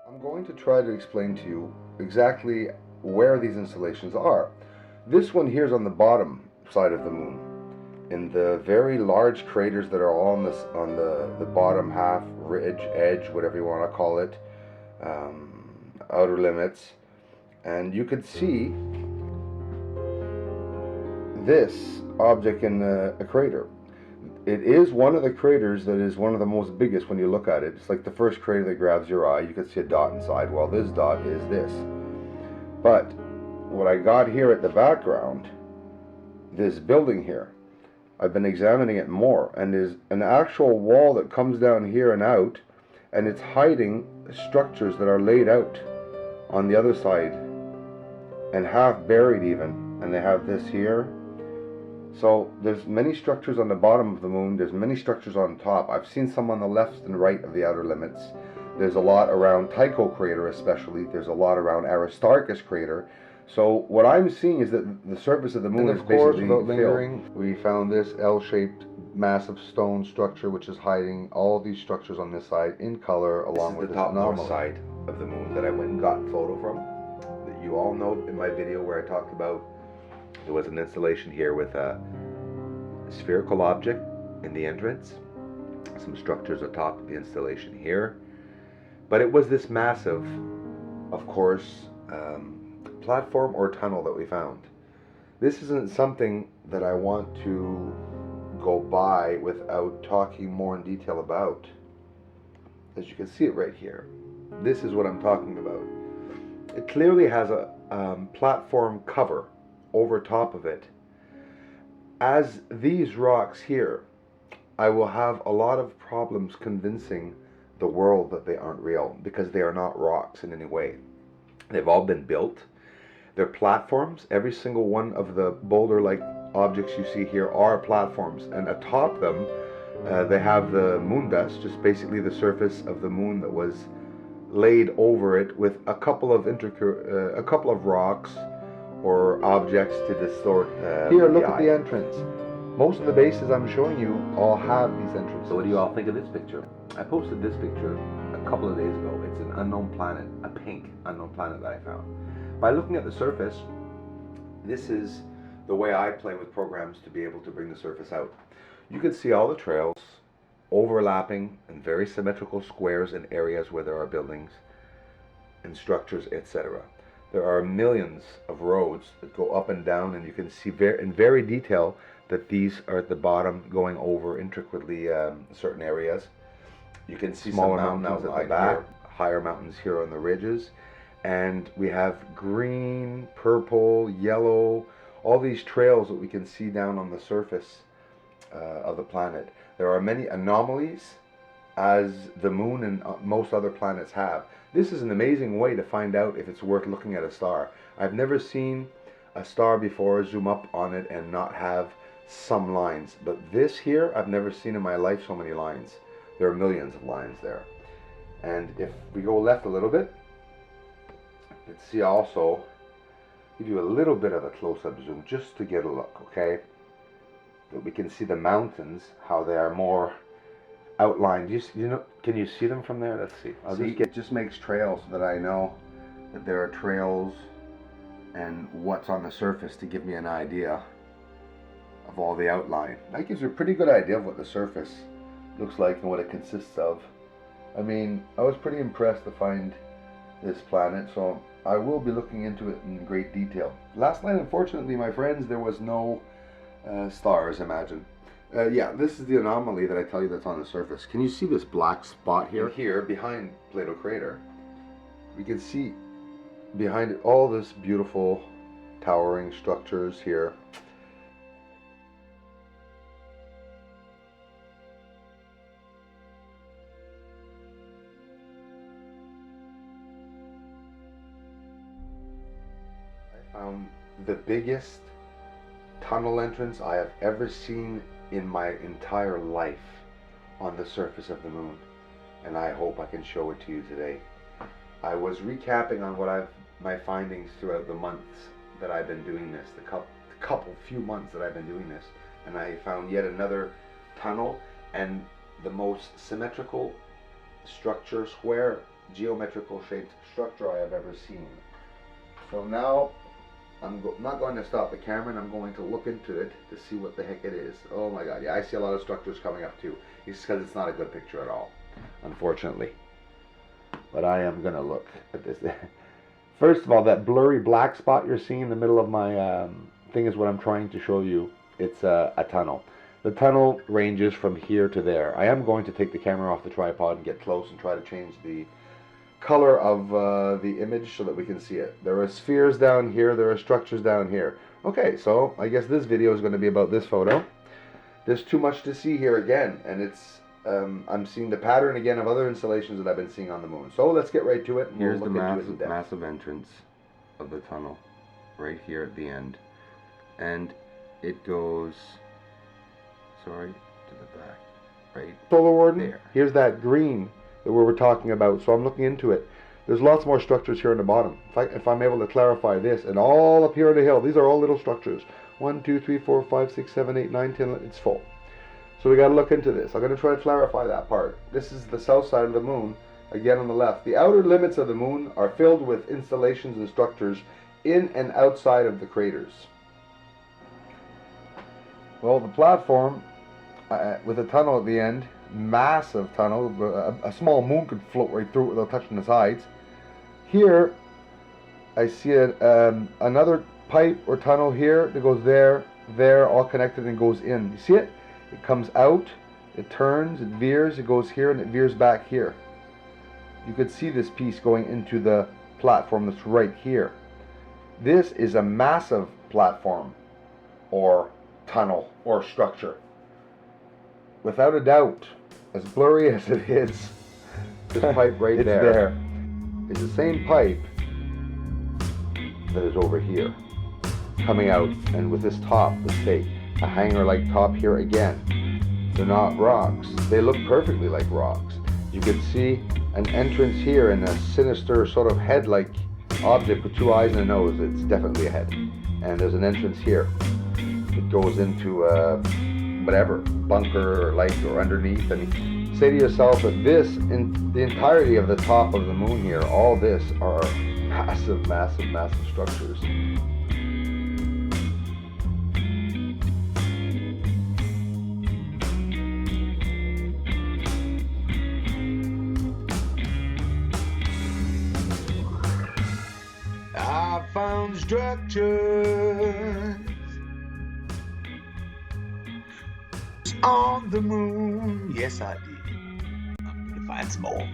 I'm going to try to explain to you exactly where these installations are. This one here is on the bottom side of the moon, in the very large craters that are all on the bottom half, ridge, edge, whatever you want to call it, outer limits. And you could see this object in a crater. It is one of the craters that is one of the most biggest when you look at it. It's like the first crater that grabs your eye. You can see a dot inside. Well, this dot is this. But what I got here at the background, this building here, I've been examining it more, and there's an actual wall that comes down here and out, and it's hiding structures that are laid out on the other side and half buried even. And they have this here. So there's many structures on the bottom of the moon, there's many structures on top. I've seen some on the left and right of the outer limits. There's a lot around Tycho crater especially, there's a lot around Aristarchus crater. So what I'm seeing is that the surface of the moon is basically filled. We found this L-shaped massive stone structure which is hiding all these structures on this side in color along with the this top anomaly. north side of the moon that I went and got a photo from. That you all know in my video where I talked about there was an installation here with a spherical object in the entrance, some structures atop of the installation here, but it was this massive, of course, platform or tunnel that we found. This isn't something that I want to go by without talking more in detail about. As you can see it right here, this is what I'm talking about. It clearly has a platform cover over top of it. As these rocks here, I will have a lot of problems convincing the world that they aren't real, because they are not rocks in any way. They've all been built. They're platforms. Every single one of the boulder-like objects you see here are platforms, and atop them they have the moon dust, just basically the surface of the moon that was laid over it with a couple of rocks or objects to distort Here, look the at eye. the entrance. Most of the bases I'm showing you all have these entrances. So what do you all think of this picture? I posted this picture a couple of days ago. It's an unknown planet, a pink unknown planet that I found. By looking at the surface, this is the way I play with programs to be able to bring the surface out. You can see all the trails overlapping in very symmetrical squares in areas where there are buildings and structures, etc. There are millions of roads that go up and down, and you can see in very detail that these are at the bottom going over intricately certain areas. You can see smaller mountains at the back, higher mountains here on the ridges, and we have green, purple, yellow, all these trails that we can see down on the surface of the planet. There are many anomalies, as the moon and most other planets have. This is an amazing way to find out if it's worth looking at a star. I've never seen a star before, zoom up on it and not have some lines. But this here, I've never seen in my life so many lines. There are millions of lines there. And if we go left a little bit, let's see also, give you a little bit of a close-up zoom just to get a look, okay? That we can see the mountains, how they are more outlined. You know, can you see them from there? Let's see. It just makes trails so that I know that there are trails and what's on the surface to give me an idea of all the outline. That gives you a pretty good idea of what the surface looks like and what it consists of. I mean, I was pretty impressed to find this planet, so I will be looking into it in great detail. Last night, unfortunately, my friends, there was no stars, imagine. Yeah, this is the anomaly that I tell you that's on the surface. Can you see this black spot here? And here, behind Plato Crater, We can see behind it all this beautiful towering structures here. I found the biggest tunnel entrance I have ever seen in my entire life on the surface of the moon, and I hope I can show it to you today. I was recapping on my findings throughout the months that I've been doing this, the few months that I've been doing this, and I found yet another tunnel and the most symmetrical structure, square geometrical shaped structure I have ever seen. So now I'm not going to stop the camera, and I'm going to look into it to see what the heck it is. Oh my god, yeah, I see a lot of structures coming up too. It's because it's not a good picture at all, unfortunately. But I am going to look at this. First of all, that blurry black spot you're seeing in the middle of my thing is what I'm trying to show you. It's a tunnel. The tunnel ranges from here to there. I am going to take the camera off the tripod and get close and try to change the color of the image so that we can see it. There are spheres down here, there are structures down here. Okay, so I guess this video is going to be about this photo. There's too much to see here again, and it's I'm seeing the pattern again of other installations that I've been seeing on the moon. So let's get right to it. And here's we'll the look into it in depth. massive entrance of the tunnel, right here at the end, and it goes, sorry, to the back, right Solar Warden, there. Here's that green that we were talking about, so I'm looking into it. There's lots more structures here on the bottom. If I'm able to clarify this, and all up here on the hill, these are all little structures. 1, 2, 3, 4, 5, 6, 7, 8, 9, 10, it's full. So we got to look into this. I'm going to try to clarify that part. This is the south side of the moon, again on the left. The outer limits of the moon are filled with installations and structures in and outside of the craters. Well, the platform with a tunnel at the end, massive tunnel, a small moon could float right through it without touching the sides. Here I see another pipe or tunnel here that goes there, all connected and goes in. You see it? It comes out, it turns, it veers, it goes here, and it veers back here. You could see this piece going into the platform that's right here. This is a massive platform or tunnel or structure. Without a doubt, as blurry as it is, this pipe right there is the same pipe that is over here, coming out, and with this top, let's say, a hanger-like top here again. They're not rocks. They look perfectly like rocks. You could see an entrance here and a sinister sort of head-like object with two eyes and a nose. It's definitely a head. And there's an entrance here. It goes into whatever, bunker or light or underneath. And say to yourself that this, in the entirety of the top of the moon here, all this are massive, massive, massive structures. I found structures on the moon. Yes, I did. I'm gonna find some more.